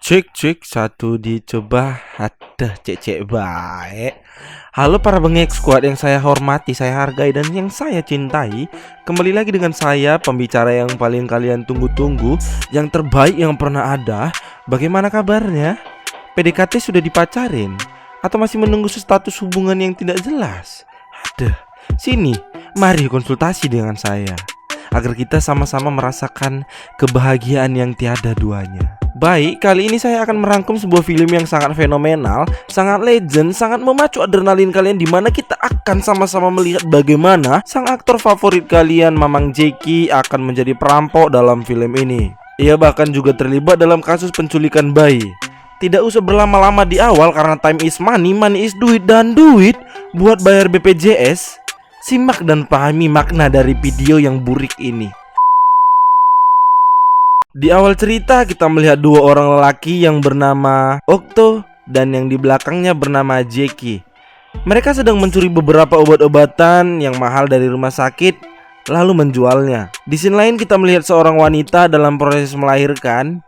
Cek satu dicoba. Aduh, cek baik. Halo para bengek squad yang saya hormati, saya hargai dan yang saya cintai. Kembali lagi dengan saya, pembicara yang paling kalian tunggu-tunggu, yang terbaik yang pernah ada. Bagaimana kabarnya? PDKT sudah dipacarin atau masih menunggu status hubungan yang tidak jelas? Aduh, sini, mari konsultasi dengan saya agar kita sama-sama merasakan kebahagiaan yang tiada duanya. Baik, kali ini saya akan merangkum sebuah film yang sangat fenomenal, sangat legend, sangat memacu adrenalin kalian, di mana kita akan sama-sama melihat bagaimana sang aktor favorit kalian, Mamang Jeki, akan menjadi perampok dalam film ini. Ia bahkan juga terlibat dalam kasus penculikan bayi. Tidak usah berlama-lama di awal karena time is money, money is duit, dan duit buat bayar BPJS. Simak dan pahami makna dari video yang burik ini. Di awal cerita kita melihat dua orang lelaki yang bernama Okto dan yang di belakangnya bernama Jeki. Mereka sedang mencuri beberapa obat-obatan yang mahal dari rumah sakit lalu menjualnya. Di sini lain kita melihat seorang wanita dalam proses melahirkan.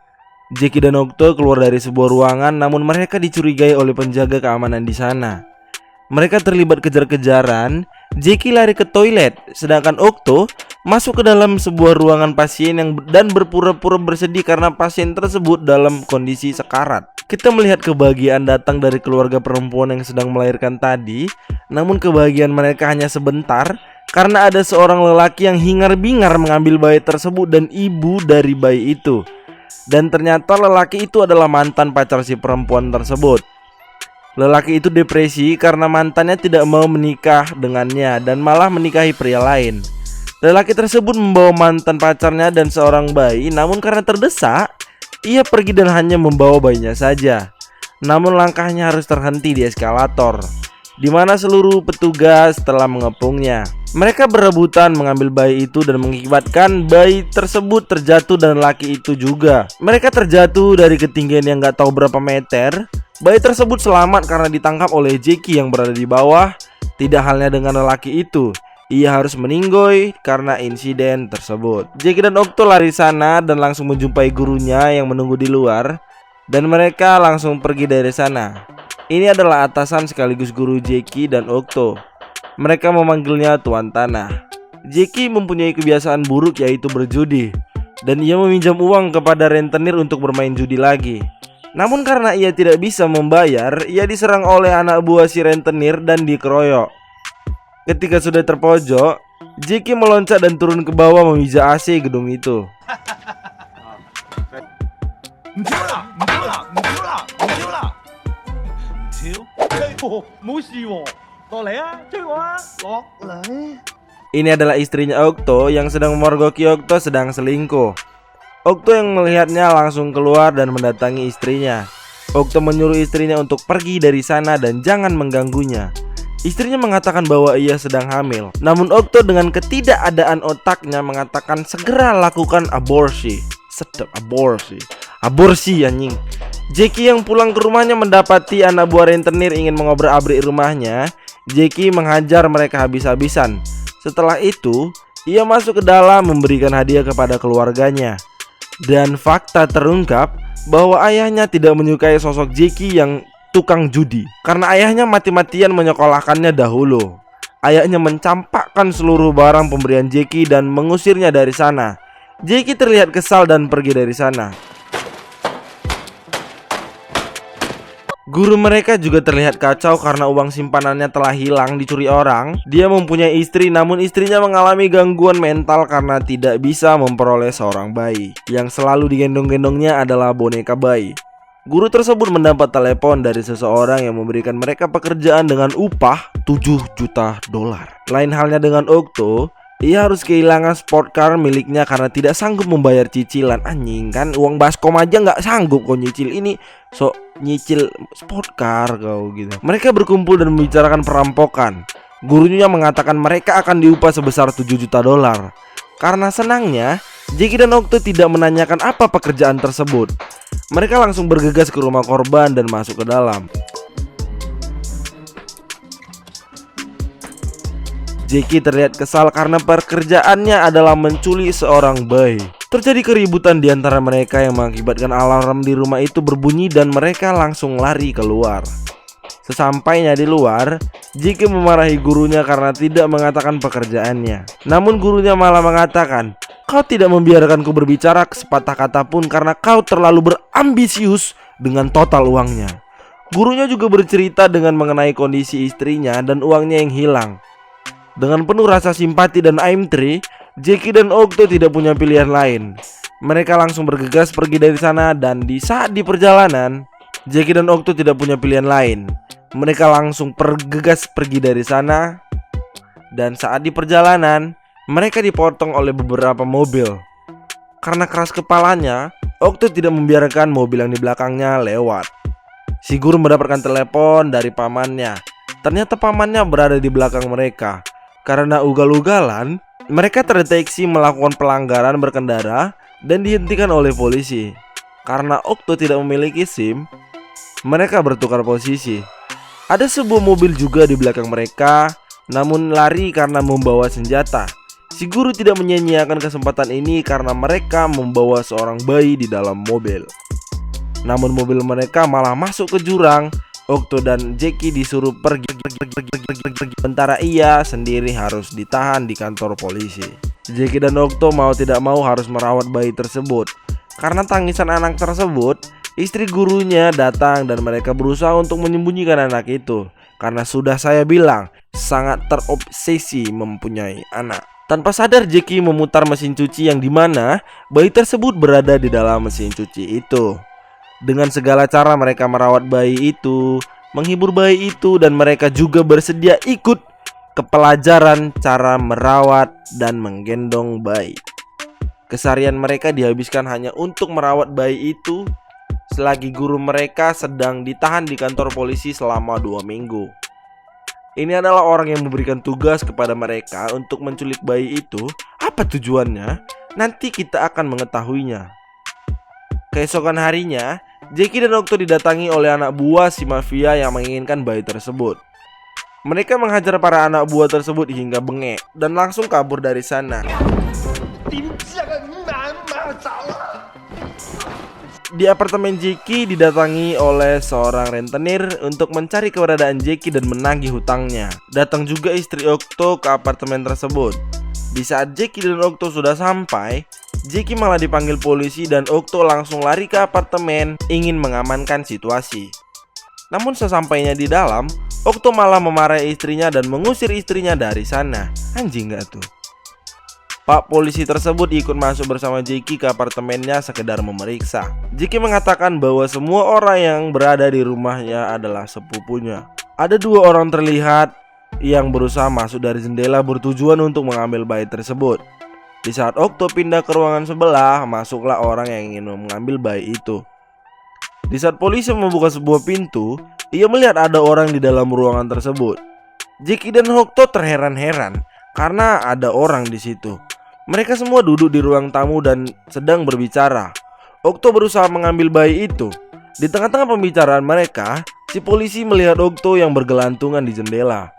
Jeki dan Okto keluar dari sebuah ruangan, namun mereka dicurigai oleh penjaga keamanan di sana. Mereka terlibat kejar-kejaran. Jeki lari ke toilet, sedangkan Okto masuk ke dalam sebuah ruangan pasien dan berpura-pura bersedih karena pasien tersebut dalam kondisi sekarat. Kita melihat kebahagiaan datang dari keluarga perempuan yang sedang melahirkan tadi. Namun kebahagiaan mereka hanya sebentar, karena ada seorang lelaki yang hingar-bingar mengambil bayi tersebut dan ibu dari bayi itu. Dan ternyata lelaki itu adalah mantan pacar si perempuan tersebut. Lelaki itu depresi karena mantannya tidak mau menikah dengannya dan malah menikahi pria lain. Lelaki tersebut membawa mantan pacarnya dan seorang bayi, namun karena terdesak, ia pergi dan hanya membawa bayinya saja. Namun langkahnya harus terhenti di eskalator, di mana seluruh petugas telah mengepungnya. Mereka berebutan mengambil bayi itu dan mengakibatkan bayi tersebut terjatuh dan lelaki itu juga. Mereka terjatuh dari ketinggian yang gak tahu berapa meter. Bayi tersebut selamat karena ditangkap oleh Jeki yang berada di bawah. Tidak halnya dengan lelaki itu, ia harus meninggoy karena insiden tersebut. Jeki dan Okto lari sana dan langsung menjumpai gurunya yang menunggu di luar, dan mereka langsung pergi dari sana. Ini adalah atasan sekaligus guru Jeki dan Okto. Mereka memanggilnya Tuan Tanah. Jeki mempunyai kebiasaan buruk, yaitu berjudi, dan ia meminjam uang kepada rentenir untuk bermain judi lagi. Namun karena ia tidak bisa membayar, ia diserang oleh anak buah si rentenir dan dikeroyok. Ketika sudah terpojok, Jeki meloncat dan turun ke bawah memijak AC gedung itu. Ini adalah istrinya Okto yang sedang memergoki Okto sedang selingkuh. Okto yang melihatnya langsung keluar dan mendatangi istrinya. Okto menyuruh istrinya untuk pergi dari sana dan jangan mengganggunya. Istrinya mengatakan bahwa ia sedang hamil. Namun Okto dengan ketidakadaan otaknya mengatakan segera lakukan aborsi. Sedap aborsi. Aborsi anjing. Jeki yang pulang ke rumahnya mendapati anak buah rentenir ingin mengobrak-abrik rumahnya. Jeki menghajar mereka habis-habisan. Setelah itu, ia masuk ke dalam memberikan hadiah kepada keluarganya. Dan fakta terungkap bahwa ayahnya tidak menyukai sosok Jeki yang tukang judi, karena ayahnya mati-matian menyekolahkannya dahulu. Ayahnya mencampakkan seluruh barang pemberian Jeki dan mengusirnya dari sana. Jeki terlihat kesal dan pergi dari sana. Guru mereka juga terlihat kacau karena uang simpanannya telah hilang dicuri orang. Dia mempunyai istri, namun istrinya mengalami gangguan mental karena tidak bisa memperoleh seorang bayi. Yang selalu digendong-gendongnya adalah boneka bayi. Guru tersebut mendapat telepon dari seseorang yang memberikan mereka pekerjaan dengan upah $7 juta. Lain halnya dengan Okto, ia harus kehilangan sport car miliknya karena tidak sanggup membayar cicilan. Anjing kan, uang baskom aja nggak sanggup kau nyicil, ini sok nyicil sport car kau gitu. Mereka berkumpul dan membicarakan perampokan. Gurunya mengatakan mereka akan diupah sebesar $7 juta. Karena senangnya, Jeki dan Okto tidak menanyakan apa pekerjaan tersebut. Mereka langsung bergegas ke rumah korban dan masuk ke dalam. Jeki terlihat kesal karena pekerjaannya adalah menculik seorang bayi. Terjadi keributan di antara mereka yang mengakibatkan alarm di rumah itu berbunyi dan mereka langsung lari keluar. Sesampainya di luar, Jeki memarahi gurunya karena tidak mengatakan pekerjaannya. Namun gurunya malah mengatakan, "Kau tidak membiarkanku berbicara sepatah kata pun karena kau terlalu berambisius dengan total uangnya." Gurunya juga bercerita dengan mengenai kondisi istrinya dan uangnya yang hilang. Dengan penuh rasa simpati dan aimtri, Jeki dan Okto tidak punya pilihan lain. Mereka langsung bergegas pergi dari sana dan di saat di perjalanan, Jeki dan Okto tidak punya pilihan lain. Mereka langsung bergegas pergi dari sana. Dan saat di perjalanan, mereka dipotong oleh beberapa mobil. Karena keras kepalanya, Okto tidak membiarkan mobil yang di belakangnya lewat. Si guru mendapatkan telepon dari pamannya. Ternyata pamannya berada di belakang mereka. Karena ugal-ugalan, mereka terdeteksi melakukan pelanggaran berkendara dan dihentikan oleh polisi. Karena Okto tidak memiliki SIM, mereka bertukar posisi. Ada sebuah mobil juga di belakang mereka, namun lari karena membawa senjata. Si guru tidak menyia-nyiakan kesempatan ini karena mereka membawa seorang bayi di dalam mobil. Namun mobil mereka malah masuk ke jurang. Okto dan Jeki disuruh pergi, sementara ia sendiri harus ditahan di kantor polisi. Jeki dan Okto mau tidak mau harus merawat bayi tersebut. Karena tangisan anak tersebut, istri gurunya datang dan mereka berusaha untuk menyembunyikan anak itu. Karena sudah saya bilang, sangat terobsesi mempunyai anak. Tanpa sadar Jeki memutar mesin cuci yang dimana bayi tersebut berada di dalam mesin cuci itu. Dengan segala cara mereka merawat bayi itu, menghibur bayi itu, dan mereka juga bersedia ikut ke pelajaran cara merawat dan menggendong bayi. Keseharian mereka dihabiskan hanya untuk merawat bayi itu selagi guru mereka sedang ditahan di kantor polisi selama 2 minggu. Ini adalah orang yang memberikan tugas kepada mereka untuk menculik bayi itu. Apa tujuannya? Nanti kita akan mengetahuinya. Keesokan harinya, Jeki dan Okto didatangi oleh anak buah si mafia yang menginginkan bayi tersebut. Mereka menghajar para anak buah tersebut hingga bengek dan langsung kabur dari sana. Di apartemen Jeki didatangi oleh seorang rentenir untuk mencari keberadaan Jeki dan menagih hutangnya. Datang juga istri Okto ke apartemen tersebut. Di saat Jeki dan Okto sudah sampai, Jeki malah dipanggil polisi dan Okto langsung lari ke apartemen ingin mengamankan situasi. Namun sesampainya di dalam, Okto malah memarahi istrinya dan mengusir istrinya dari sana. Anjing gak tuh? Pak polisi tersebut ikut masuk bersama Jeki ke apartemennya sekedar memeriksa. Jeki mengatakan bahwa semua orang yang berada di rumahnya adalah sepupunya. Ada 2 orang terlihat yang berusaha masuk dari jendela bertujuan untuk mengambil bayi tersebut. Di saat Okto pindah ke ruangan sebelah, masuklah orang yang ingin mengambil bayi itu. Di saat polisi membuka sebuah pintu, ia melihat ada orang di dalam ruangan tersebut. Jeki dan Okto terheran-heran karena ada orang di situ. Mereka semua duduk di ruang tamu dan sedang berbicara. Okto berusaha mengambil bayi itu. Di tengah-tengah pembicaraan mereka, si polisi melihat Okto yang bergelantungan di jendela.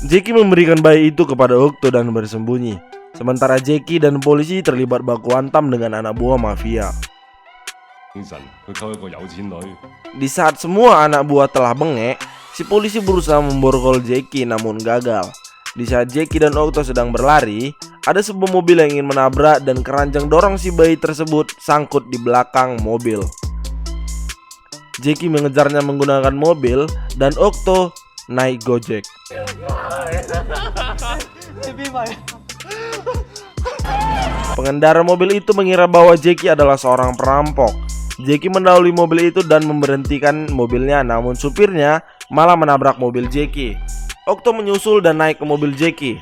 Jeki memberikan bayi itu kepada Okto dan bersembunyi. Sementara Jeki dan polisi terlibat baku hantam dengan anak buah mafia. Di saat semua anak buah telah bengek, si polisi berusaha memborgol Jeki namun gagal. Di saat Jeki dan Okto sedang berlari, ada sebuah mobil yang ingin menabrak dan keranjang dorong si bayi tersebut sangkut di belakang mobil. Jeki mengejarnya menggunakan mobil dan Okto naik Gojek. Pengendara mobil itu mengira bahwa Jeki adalah seorang perampok. Jeki mendahului mobil itu dan memberhentikan mobilnya, namun supirnya malah menabrak mobil Jeki. Okto menyusul dan naik ke mobil Jeki.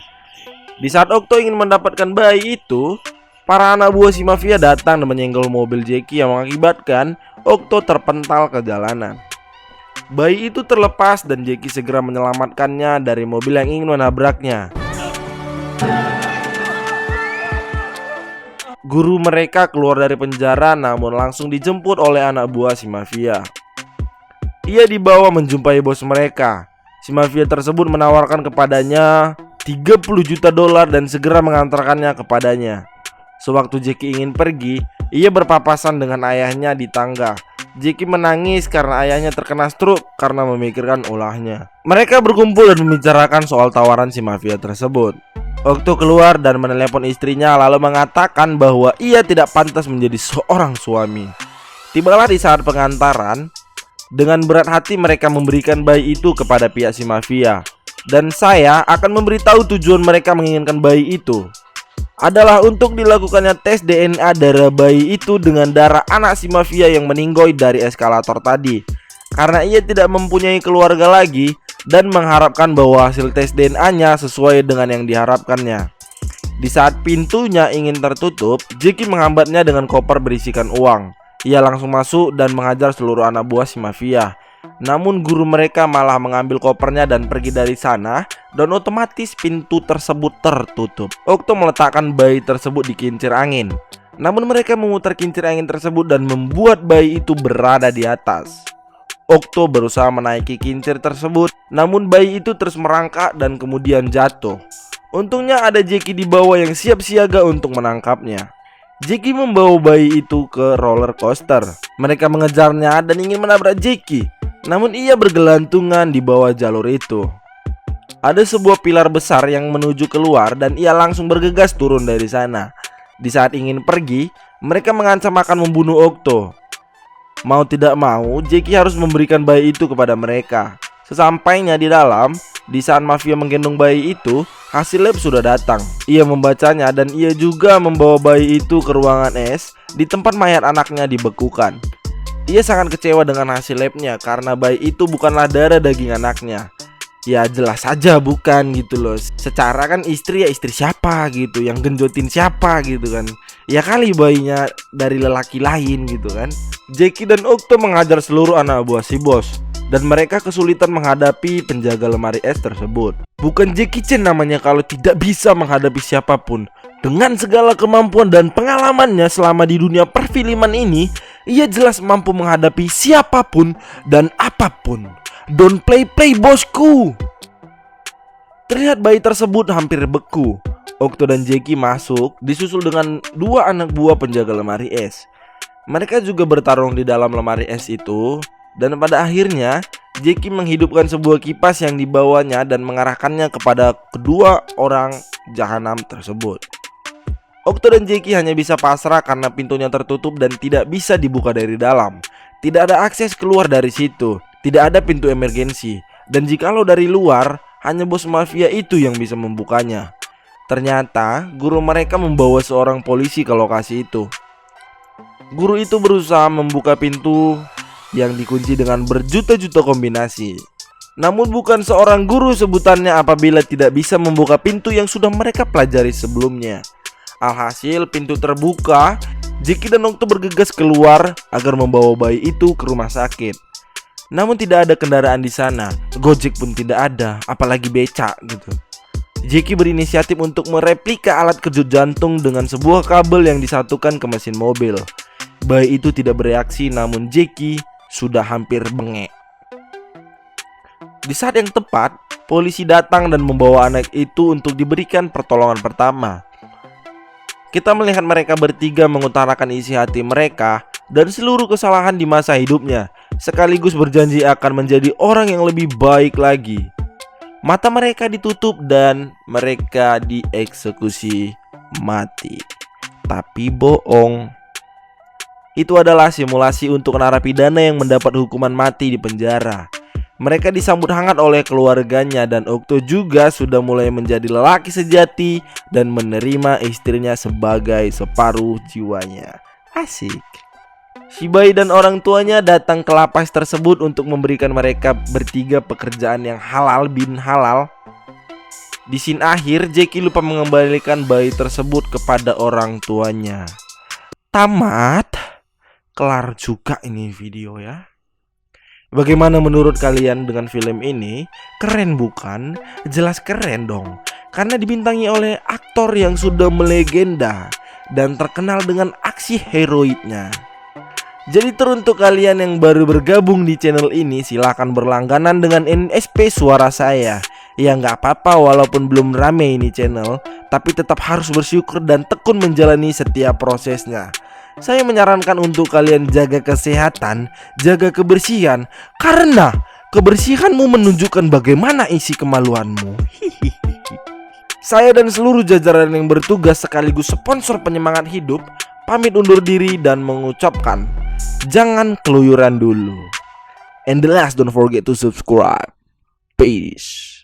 Di saat Okto ingin mendapatkan bayi itu, para anak buah si mafia datang dan menyenggol mobil Jeki yang mengakibatkan Okto terpental ke jalanan. Bayi itu terlepas dan Jeki segera menyelamatkannya dari mobil yang ingin menabraknya. Guru mereka keluar dari penjara namun langsung dijemput oleh anak buah si mafia. Ia dibawa menjumpai bos mereka. Si mafia tersebut menawarkan kepadanya $30 juta dan segera mengantarkannya kepadanya. Sewaktu Jackie ingin pergi, ia berpapasan dengan ayahnya di tangga. Jackie menangis karena ayahnya terkena stroke karena memikirkan ulahnya. Mereka berkumpul dan membicarakan soal tawaran si mafia tersebut. Okto keluar dan menelepon istrinya lalu mengatakan bahwa ia tidak pantas menjadi seorang suami. Tibalah di saat pengantaran. Dengan berat hati mereka memberikan bayi itu kepada pihak si mafia. Dan saya akan memberitahu tujuan mereka menginginkan bayi itu adalah untuk dilakukannya tes DNA darah bayi itu dengan darah anak si mafia yang meninggoy dari eskalator tadi. Karena ia tidak mempunyai keluarga lagi dan mengharapkan bahwa hasil tes DNA-nya sesuai dengan yang diharapkannya. Di saat pintunya ingin tertutup, Jackie menghambatnya dengan koper berisikan uang. Ia langsung masuk dan menghajar seluruh anak buah si mafia. Namun guru mereka malah mengambil kopernya dan pergi dari sana, dan otomatis pintu tersebut tertutup. Okto meletakkan bayi tersebut di kincir angin. Namun mereka memutar kincir angin tersebut dan membuat bayi itu berada di atas. Okto berusaha menaiki kincir tersebut, namun bayi itu terus merangkak dan kemudian jatuh. Untungnya ada Jackie di bawah yang siap siaga untuk menangkapnya. Jackie membawa bayi itu ke roller coaster. Mereka mengejarnya dan ingin menabrak Jackie. Namun ia bergelantungan di bawah jalur itu. Ada sebuah pilar besar yang menuju keluar dan ia langsung bergegas turun dari sana. Di saat ingin pergi, mereka mengancam akan membunuh Okto. Mau tidak mau, Jackie harus memberikan bayi itu kepada mereka. Sesampainya di dalam, di saat mafia menggendong bayi itu, hasil lab sudah datang. Ia membacanya dan ia juga membawa bayi itu ke ruangan es di tempat mayat anaknya dibekukan. Ia sangat kecewa dengan hasil labnya karena bayi itu bukanlah darah daging anaknya. Ya jelas saja bukan gitu loh. Secara kan istri ya istri siapa gitu, yang genjotin siapa gitu kan. Ya kali bayinya dari lelaki lain gitu kan. Jackie dan Okto menghajar seluruh anak buah si bos, dan mereka kesulitan menghadapi penjaga lemari es tersebut. Bukan Jackie Chan namanya kalau tidak bisa menghadapi siapapun. Dengan segala kemampuan dan pengalamannya selama di dunia perfilman ini, ia jelas mampu menghadapi siapapun dan apapun. Don't play bosku. Terlihat bayi tersebut hampir beku. Okto dan Jackie masuk, disusul dengan dua anak buah penjaga lemari es. Mereka juga bertarung di dalam lemari es itu. Dan pada akhirnya Jackie menghidupkan sebuah kipas yang dibawanya dan mengarahkannya kepada kedua orang jahanam tersebut. Okto dan Jackie hanya bisa pasrah karena pintunya tertutup dan tidak bisa dibuka dari dalam. Tidak ada akses keluar dari situ. Tidak ada pintu emergensi. Dan jikalau dari luar, hanya bos mafia itu yang bisa membukanya. Ternyata guru mereka membawa seorang polisi ke lokasi itu. Guru itu berusaha membuka pintu yang dikunci dengan berjuta-juta kombinasi. Namun bukan seorang guru sebutannya apabila tidak bisa membuka pintu yang sudah mereka pelajari sebelumnya. Alhasil pintu terbuka. Jackie dan Okto bergegas keluar agar membawa bayi itu ke rumah sakit. Namun tidak ada kendaraan di sana. Gojek pun tidak ada, apalagi becak gitu. Jackie berinisiatif untuk mereplika alat kejut jantung dengan sebuah kabel yang disatukan ke mesin mobil. Bayi itu tidak bereaksi, namun Jackie sudah hampir bengek. Di saat yang tepat, polisi datang dan membawa anak itu untuk diberikan pertolongan pertama. Kita melihat mereka bertiga mengutarakan isi hati mereka dan seluruh kesalahan di masa hidupnya, sekaligus berjanji akan menjadi orang yang lebih baik lagi. Mata mereka ditutup dan mereka dieksekusi mati. Tapi bohong. Itu adalah simulasi untuk narapidana yang mendapat hukuman mati di penjara. Mereka disambut hangat oleh keluarganya dan Okto juga sudah mulai menjadi lelaki sejati dan menerima istrinya sebagai separuh jiwanya. Asik. Si bayi dan orang tuanya datang ke lapas tersebut untuk memberikan mereka bertiga pekerjaan yang halal bin halal. Di scene akhir, Jackie lupa mengembalikan bayi tersebut kepada orang tuanya. Tamat. Kelar juga ini video ya. Bagaimana menurut kalian dengan film ini? Keren bukan? Jelas keren dong. Karena dibintangi oleh aktor yang sudah melegenda dan terkenal dengan aksi heroiknya. Jadi teruntuk kalian yang baru bergabung di channel ini, silahkan berlangganan dengan NSP suara saya. Ya nggak apa-apa walaupun belum rame ini channel, tapi tetap harus bersyukur dan tekun menjalani setiap prosesnya. Saya menyarankan untuk kalian jaga kesehatan, jaga kebersihan, karena kebersihanmu menunjukkan bagaimana isi kemaluanmu. Saya dan seluruh jajaran yang bertugas sekaligus sponsor penyemangat hidup pamit undur diri dan mengucapkan jangan keluyuran dulu. And the last, don't forget to subscribe. Peace.